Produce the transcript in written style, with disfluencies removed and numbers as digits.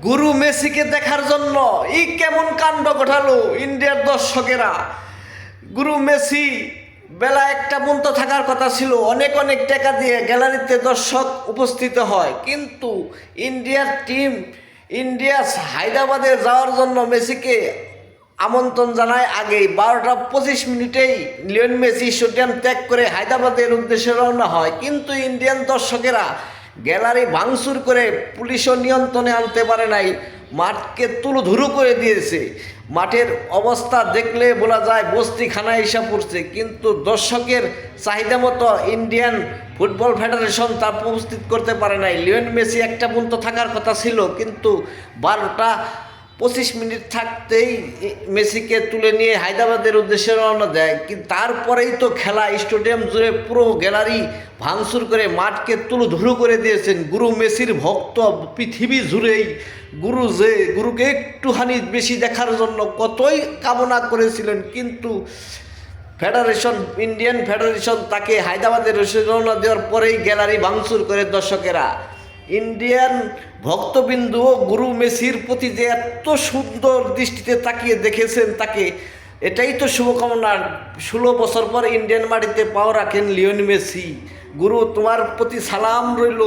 গুরু মেসিকে দেখার জন্য কেমন কাণ্ড ঘটালো ইন্ডিয়ার দর্শকেরা। গুরু মেসি বেলা 1টা পর্যন্ত থাকার কথা ছিল, অনেক অনেক টাকা দিয়ে গ্যালারিতে দর্শক উপস্থিত হয়, কিন্তু ইন্ডিয়ার টিম হায়দ্রাবাদে যাওয়ার জন্য মেসিকে আমন্ত্রণ জানায় আগেই 12টা 25 মিনিটেই লিওনেল মেসি স্টেডিয়াম ত্যাগ করে হায়দ্রাবাদের উদ্দেশ্যে রওনা হয়। কিন্তু ইন্ডিয়ান দর্শকেরা গ্যালারি ভাঙচুর করে পুলিশও নিয়ন্ত্রণে আনতে পারে নাই, মাঠকে তুলোধুরু করে দিয়েছে। মাঠের অবস্থা দেখলে বলা যায় বস্তিখানা এসে পড়ছে। কিন্তু দর্শকের চাহিদা মতো ইন্ডিয়ান ফুটবল ফেডারেশন তা উপস্থিত করতে পারে নাই। লিওনেল মেসি 1টা পর্যন্ত থাকার কথা ছিল, কিন্তু 12টা 25 মিনিট থাকতেই মেসিকে তুলে নিয়ে হায়দ্রাবাদের উদ্দেশ্যে রওনা দেয়। কিন্তু তারপরেই তো খেলা, স্টেডিয়াম জুড়ে পুরো গ্যালারি ভাঙচুর করে মাঠকে তুলোধুরু করে দিয়েছেন। গুরু মেসির ভক্ত পৃথিবী জুড়েই গুরুকে একটুখানি বেশি দেখার জন্য কতই কামনা করেছিলেন, কিন্তু ইন্ডিয়ান ফেডারেশন তাকে হায়দ্রাবাদের রওনা দেওয়ার পরেই গ্যালারি ভাঙচুর করে দর্শকেরা। ইন্ডিয়ান ভক্তবিন্দু ও গুরু মেসির প্রতি যে এত সুন্দর দৃষ্টিতে তাকিয়ে দেখেছেন তাকে, এটাই তো শুভকামনা। 16 বছর পর ইন্ডিয়ান মাটিতে পাও রাখেন লিওনেল মেসি। গুরু, তোমার প্রতি সালাম রইল।